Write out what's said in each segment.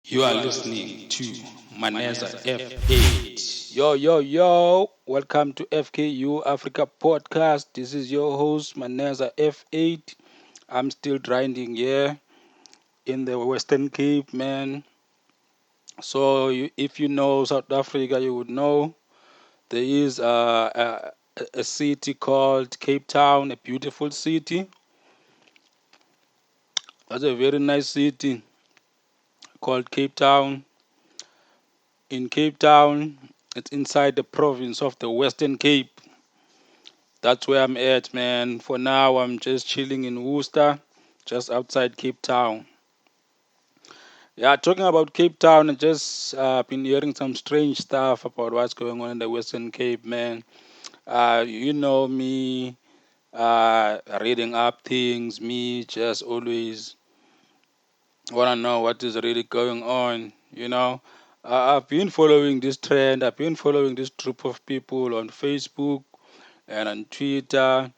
You are listening to Maneza F8. Yo. Welcome to FKU Africa Podcast. This is your host, Maneza F8. I'm still grinding here in the Western Cape, man. So, if you know South Africa, you would know there is a city called Cape Town, a beautiful city. That's a very nice city called Cape Town. In Cape Town, it's inside the province of the Western Cape. That's where I'm at, man. For now, I'm just chilling in Worcester, just outside Cape Town. Yeah, talking about Cape Town, I just been hearing some strange stuff about what's going on in the Western Cape, man. You know me, reading up things, me just always want to know what is really going on, you know. I've been following this trend, I've been following this group of people on Facebook and on Twitter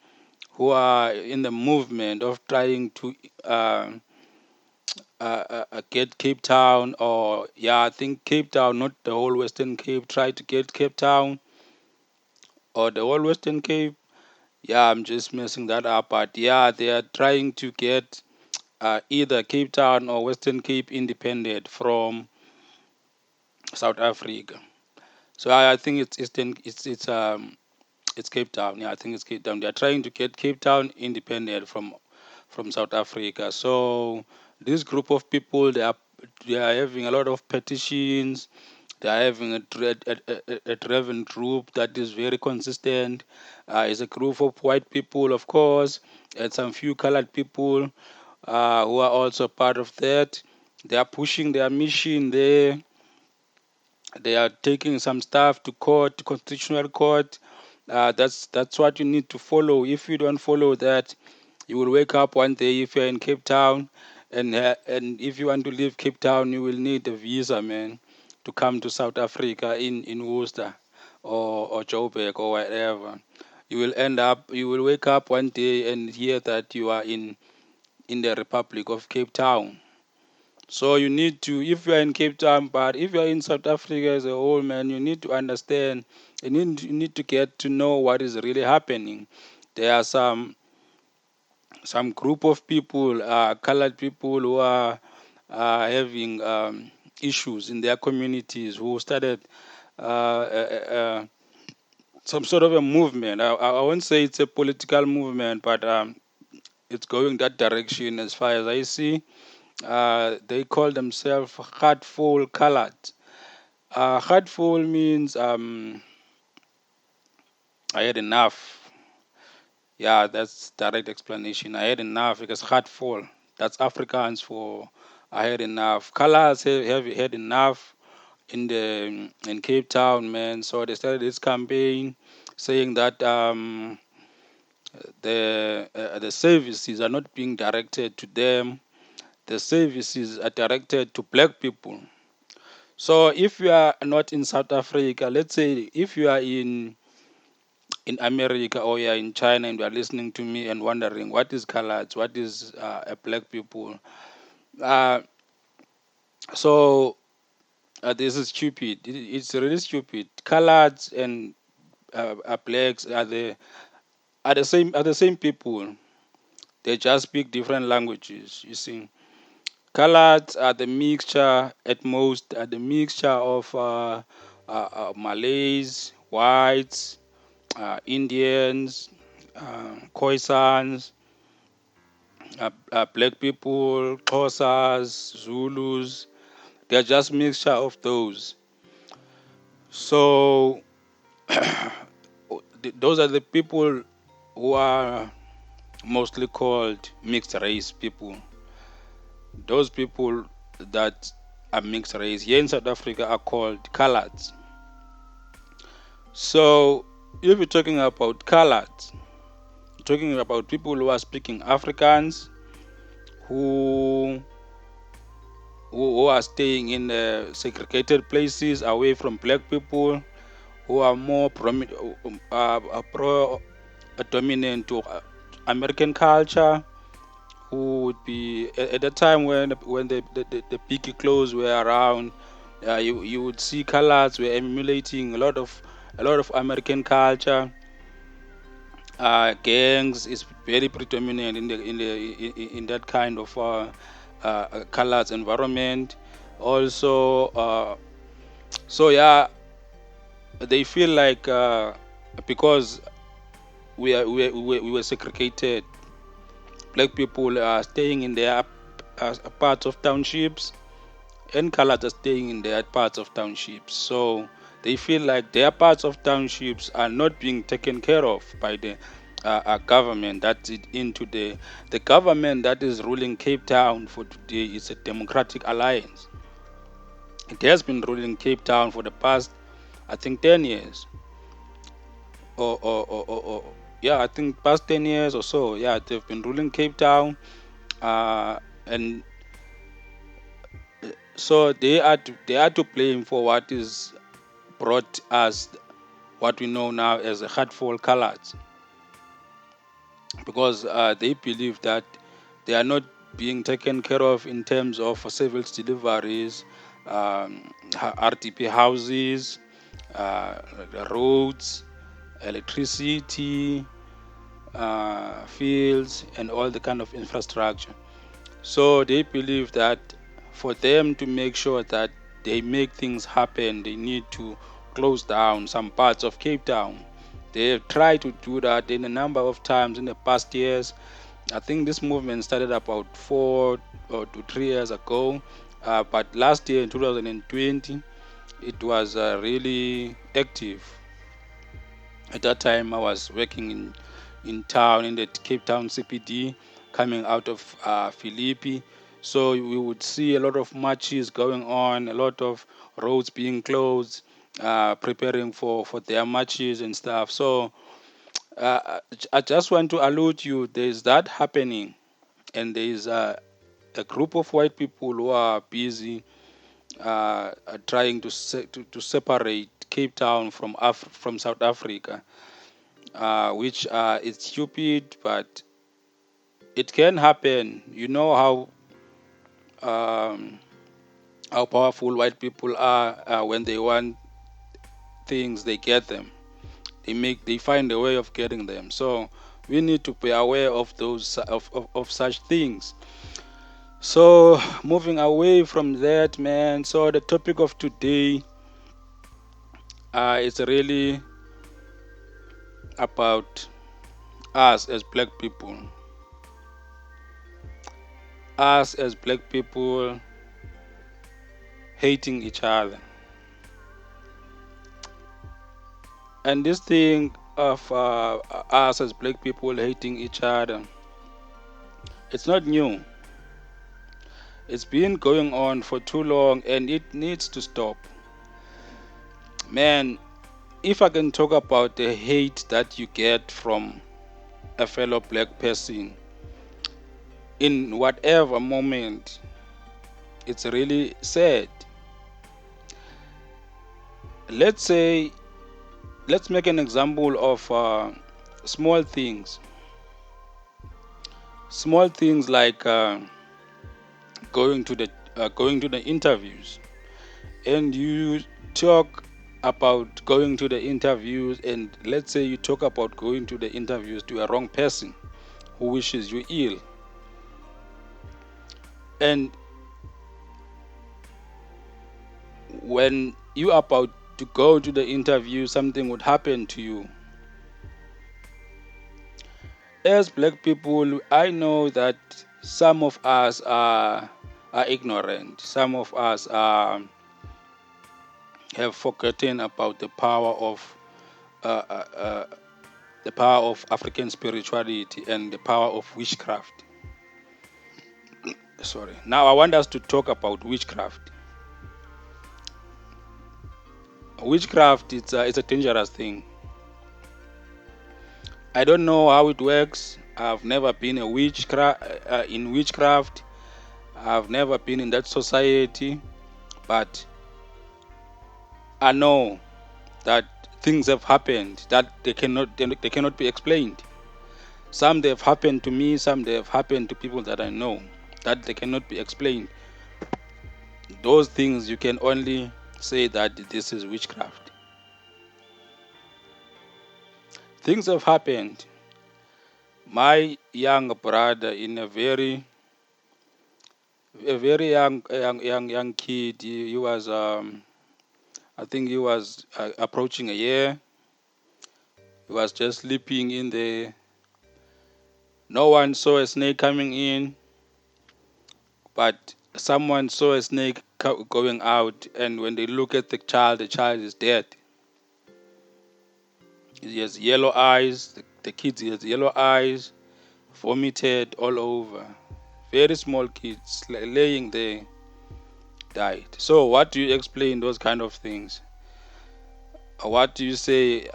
who are in the movement of trying to uh, get Cape Town, or yeah, I think Cape Town, not the whole Western Cape, try to get Cape Town or the whole Western Cape. Yeah, I'm just messing that up, but yeah, they are trying to get either Cape Town or Western Cape independent from South Africa. So I think it's Eastern, it's Cape Town. Yeah, I think it's Cape Town. They are trying to get Cape Town independent from South Africa. So this group of people, they are having a lot of petitions. They are having a driven group that is very consistent. It's a group of white people, of course, and some few colored people who are also part of that. They are pushing their mission there. They are taking some stuff to court, to constitutional court. That's what you need to follow. If you don't follow that, you will wake up one day if you're in Cape Town, and if you want to leave Cape Town, you will need a visa, man, to come to South Africa in Worcester or Joburg or wherever. You will wake up one day and hear that you are in the Republic of Cape Town. So you need to, if you are in Cape Town, but if you are in South Africa as a whole, man, you need to understand. You need to get to know what is really happening. There are some group of people, colored people who are having issues in their communities who started some sort of a movement. I won't say it's a political movement, but it's going that direction as far as I see. They call themselves heartful colored. Heartful means I had enough. Yeah, that's direct explanation. I had enough because heartful. That's Afrikaans for I had enough. Colors have had enough in Cape Town, man. So they started this campaign saying that the services are not being directed to them. The services are directed to black people. So if you are not in South Africa, let's say if you are in America or you are in China and you are listening to me and wondering what is colored, what is a black people, uh, so this is stupid. It's really stupid. Coloreds and blacks are the same people. They just speak different languages. You see, coloreds are the mixture at most, are the mixture of Malays, whites, Indians, Khoisans, black people, Xhosas, Zulus. They're just mixture of those. So those are the people who are mostly called mixed race people. Those people that are mixed race here in South Africa are called coloreds. So if you're talking about coloreds, talking about people who are speaking Afrikaans, who who are staying in segregated places away from black people, who are more dominant to American culture, who would be at the time when the big clothes were around. You would see colors were emulating a lot of American culture. Gangs is very predominant in that kind of colors environment. Also, so yeah, they feel like because we were segregated, black people are staying in their parts of townships, and colors are staying in their parts of townships. So they feel like their parts of townships are not being taken care of by the government. That's it into the government that is ruling Cape Town for today is a Democratic Alliance. It has been ruling Cape Town for the past, I think, 10 years, or yeah, I think past 10 years or so. Yeah, they've been ruling Cape Town, and so they are to blame for what is brought us what we know now as the hurtful colors, because they believe that they are not being taken care of in terms of service deliveries, RTP houses, the roads, electricity, fields, and all the kind of infrastructure. So they believe that for them to make sure that they make things happen, they need to close down some parts of Cape Town. They have tried to do that in a number of times in the past years. I think this movement started about 4 to 3 years ago, but last year in 2020, it was really active. At that time, I was working in town, in the Cape Town CPD, coming out of Philippi. So we would see a lot of marches going on, a lot of roads being closed, preparing for their marches and stuff. So I just want to allude you, there's that happening, and there's a group of white people who are busy trying to separate Cape Town from South Africa, which is stupid, but it can happen. You know um, how powerful white people are. When they want things, they get them. They find a way of getting them. So we need to be aware of those of such things. So moving away from that, man. So the topic of today is really about us as black people. Us as black people hating each other. And this thing of us as black people hating each other, it's not new. It's been going on for too long and it needs to stop. Man, if I can talk about the hate that you get from a fellow black person in whatever moment, it's really sad. Let's say, let's make an example of small things. Small things like going to the interviews, and you talk about going to the interviews, and let's say you talk about going to the interviews to a wrong person who wishes you ill, and when you are about to go to the interview, something would happen to you. As black people, I know that some of us are ignorant. Some of us have forgotten about uh, uh, uh, the power of African spirituality and the power of witchcraft. Sorry. Now I want us to talk about witchcraft. Witchcraft it's a dangerous thing. I don't know how it works. I've never been a in witchcraft. I've never been in that society, but I know that things have happened that they cannot be explained. Some they have happened to me, some they have happened to people that I know, that they cannot be explained. Those things you can only say that this is witchcraft. Things have happened. My young brother, in a very young kid, he was I think he was approaching a year. He was just sleeping in there. No one saw a snake coming in, but someone saw a snake going out, and when they look at the child is dead. He has yellow eyes. The kid has yellow eyes, vomited all over. Very small kids laying there, died. So, what do you explain those kind of things? What do you say?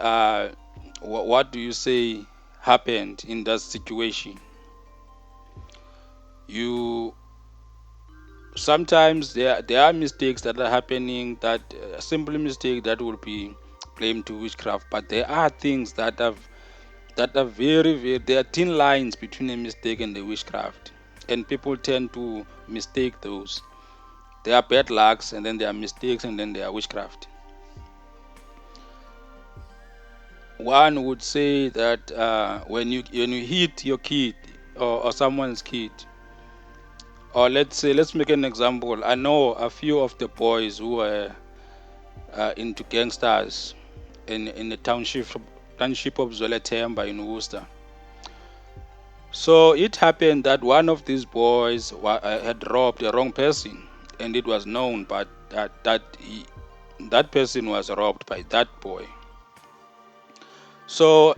What do you say happened in that situation? You Sometimes there are mistakes that are happening, that a simple mistake that will be blamed to witchcraft, but there are things that are very, there are thin lines between a mistake and the witchcraft, and people tend to mistake those. There are bad lucks, and then there are mistakes, and then there are witchcraft. One would say that when you hit your kid, or someone's kid, or let's make an example. I know a few of the boys who were into gangsters in the township of Zoletemba in Worcester. So it happened that one of these boys had robbed the wrong person, and it was known, but that person was robbed by that boy. So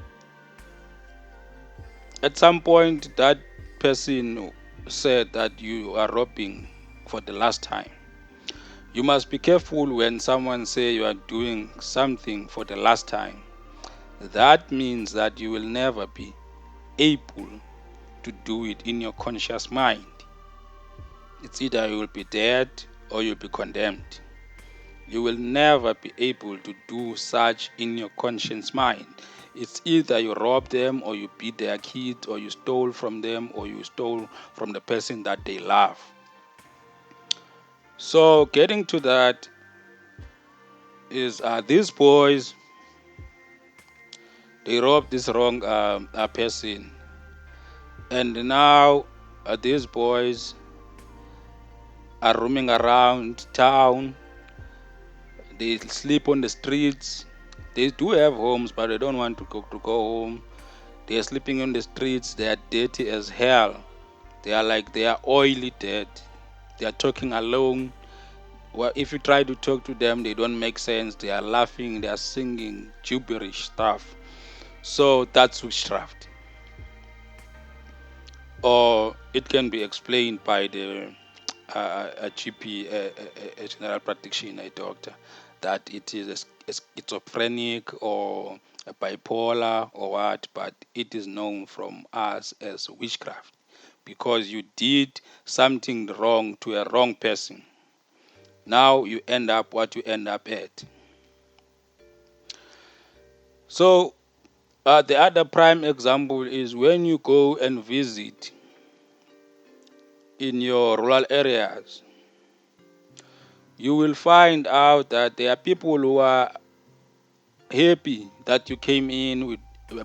at some point, that person said that you are robbing for the last time. You must be careful when someone say you are doing something for the last time. That means that you will never be able to do it in your conscious mind. It's either you will be dead or you'll be condemned. You will never be able to do such in your conscious mind. It's either you rob them, or you beat their kids, or you stole from them, or you stole from the person that they love. So getting to that is these boys, they robbed this wrong person, and now these boys are roaming around town. They sleep on the streets. They do have homes, but they don't want to go home. They are sleeping on the streets. They are dirty as hell. They are oily dead. They are talking alone. Well, if you try to talk to them, they don't make sense. They are laughing. They are singing gibberish stuff. So that's witchcraft. Or it can be explained by a GP, a general practitioner, a doctor, that it is a schizophrenic or a bipolar or what, but it is known from us as witchcraft because you did something wrong to a wrong person. Now you end up what you end up at. So the other prime example is when you go and visit in your rural areas, you will find out that there are people who are happy that you came in with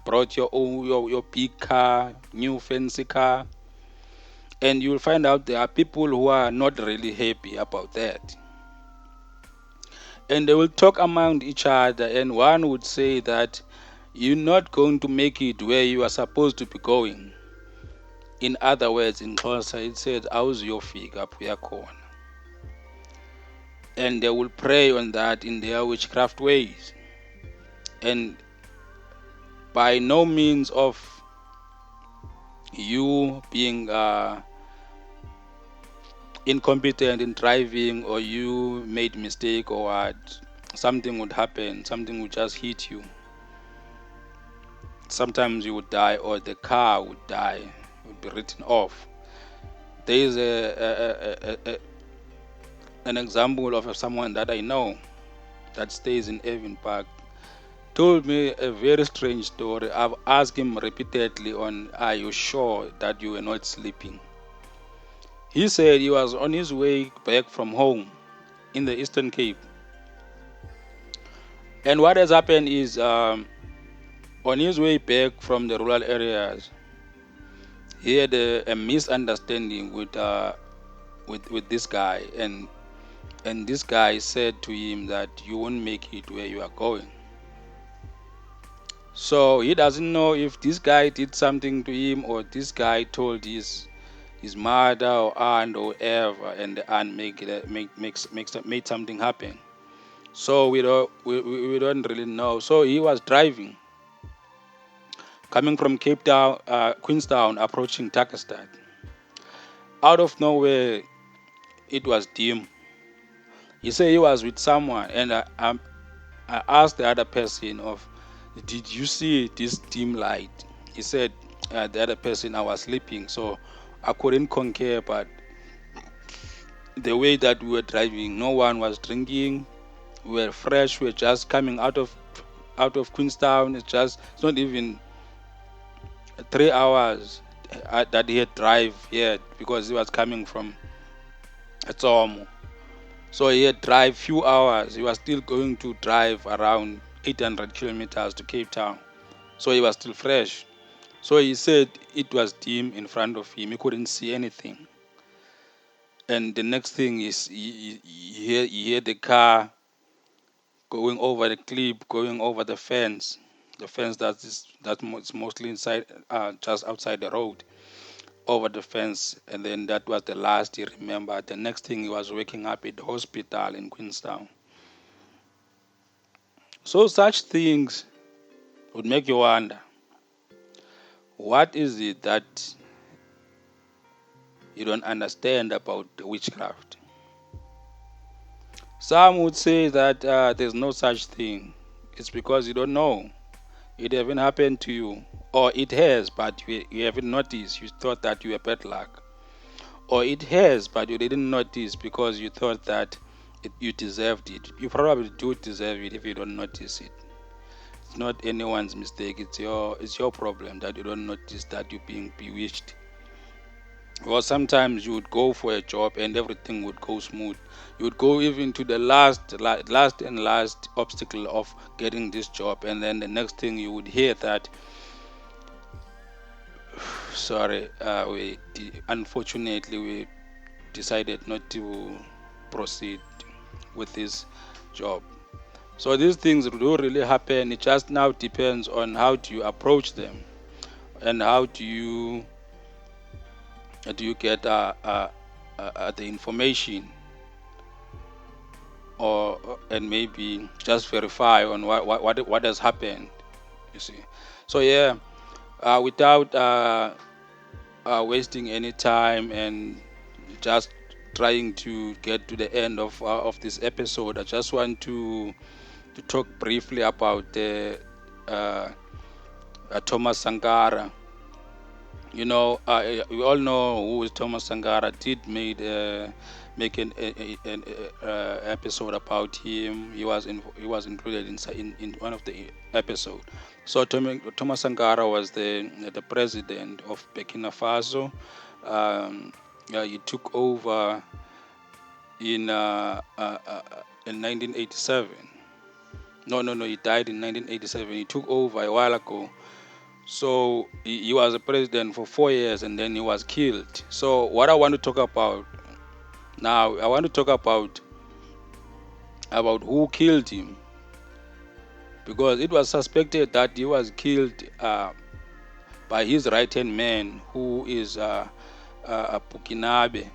brought your own your big car, new fancy car, and you will find out there are people who are not really happy about that. And they will talk among each other, and one would say that you're not going to make it where you are supposed to be going. In other words, in Xhosa, it says, awuzuyofika apho uya khona. And they will pray on that in their witchcraft ways. And by no means of you being incompetent in driving, or you made mistake, or what, something would happen, something would just hit you. Sometimes you would die, or the car would die, would be written off. There is an example of someone that I know that stays in Avon Park. told me a very strange story. I've asked him repeatedly on, are you sure that you were not sleeping? He said he was on his way back from home in the Eastern Cape. And what has happened is, on his way back from the rural areas, he had a misunderstanding with this guy, and this guy said to him that you won't make it where you are going. So he doesn't know if this guy did something to him, or this guy told his mother or aunt or whoever, and the aunt made something happen. So we don't really know. So he was driving, coming from Cape Town, Queenstown, approaching Takastad. Out of nowhere, it was dim. He said he was with someone, and I asked the other person of, did you see this dim light? He said, the other person, I was sleeping, so I couldn't concur. But the way that we were driving, no one was drinking. We were fresh. We were just coming out of Queenstown. It's not even 3 hours that he had drive yet, because he was coming from Etsomo. So he had drive few hours. He was still going to drive around 800 kilometers to Cape Town. So he was still fresh. So he said it was dim in front of him. He couldn't see anything. And the next thing is he heard the car going over the cliff, going over the fence that's mostly inside, just outside the road, over the fence. And then that was the last he remembered. The next thing, he was waking up at the hospital in Queenstown. So such things would make you wonder, what is it that you don't understand about the witchcraft? Some would say that there's no such thing. It's because you don't know. It haven't happened to you. Or it has, but you haven't noticed. You thought that you were bad luck. Or it has, but you didn't notice because you thought that you deserved it. You probably do deserve it if you don't notice it. It's not anyone's mistake. It's your problem that you don't notice that you're being bewitched. Well, sometimes you would go for a job and everything would go smooth. You would go even to the last obstacle of getting this job, and then the next thing you would hear that, sorry, unfortunately we decided not to proceed with this job. So these things do really happen. It just now depends on how do you approach them, and how do you get the information, or and maybe just verify on what has happened. You see. So yeah, without wasting any time and just trying to get to the end of this episode, I just want to talk briefly about Thomas Sankara. We all know who is Thomas Sankara. Did make an episode about him. He was included in one of the episode. So Thomas Sankara was the president of Burkina Faso. He took over in 1987. No, he died in 1987. He took over a while ago. So he was a president for 4 years, and then he was killed. So what I want to talk about now, I want to talk about who killed him, because it was suspected that he was killed by his right-hand man, who is Pukinabe,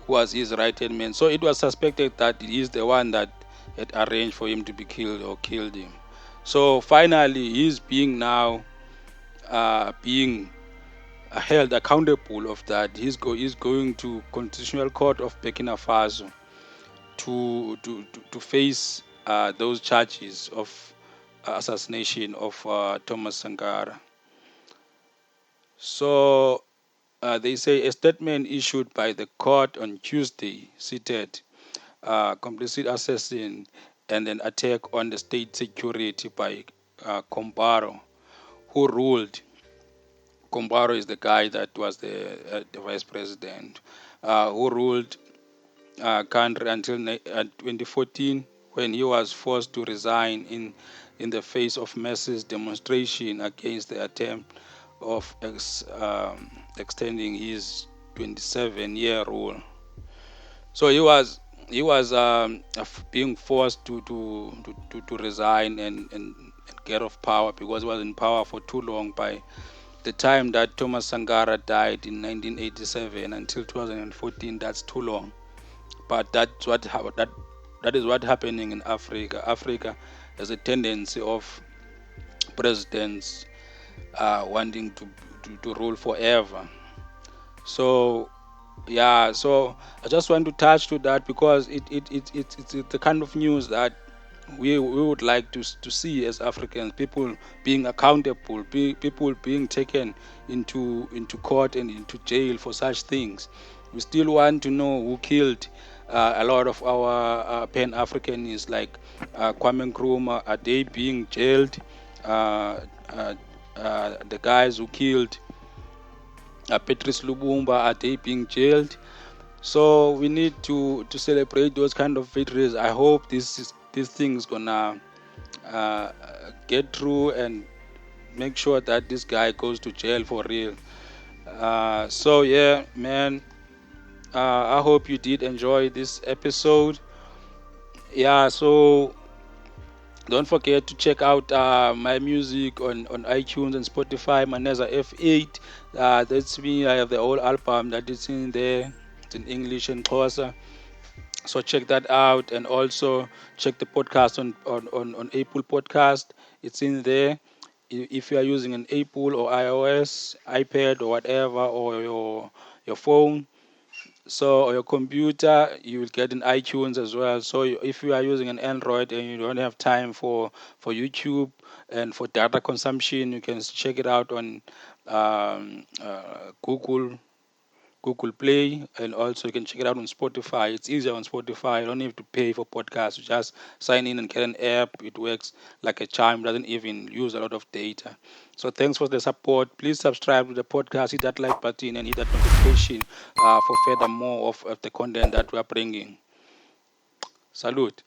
who was his right-hand man. So it was suspected that he's the one that had arranged for him to be killed or killed him. So finally, he's being now being held accountable of that. He's going to Constitutional Court of Burkina Faso to face those charges of assassination of Thomas Sankara. So they say a statement issued by the court on Tuesday cited complicit assassin and an attack on the state security by Comparo, who ruled. Comparo is the guy that was the vice president, who ruled country until 2014, when he was forced to resign in the face of massive demonstration against the attempt of extending his 27-year rule. So he was being forced to resign and get off power because he was in power for too long. By the time that Thomas Sankara died in 1987 until 2014, that's too long. But that is what happening in Africa. Africa has a tendency of presidents wanting to rule forever. So yeah, so I just want to touch to that because it's the kind of news that we would like to see as Africans, people being accountable, people being taken into court and into jail for such things. We still want to know who killed a lot of our Pan Africanists like Kwame Nkrumah. Are they being jailed? Uh, the guys who killed Patrice Lubumba, are they being jailed? So we need to celebrate those kind of victories. I hope this thing is gonna uh, get through and make sure that this guy goes to jail for real. So yeah, man. I hope you did enjoy this episode. Yeah. So don't forget to check out my music on iTunes and Spotify. Maneza F8. That's me. I have the whole album that is in there. It's in English and Xhosa. So check that out, and also check the podcast on Apple Podcast. It's in there. If you are using an Apple or iOS, iPad or whatever, or your phone, so or your computer, you will get in iTunes as well. So if you are using an Android and you don't have time for YouTube and for data consumption, you can check it out on Google Play, and also you can check it out on Spotify. It's easier on Spotify. You don't need to pay for podcasts. You just sign in and get an app. It works like a charm. Doesn't even use a lot of data. So thanks for the support. Please subscribe to the podcast. Hit that like button and hit that notification for further more of the content that we are bringing. Salute.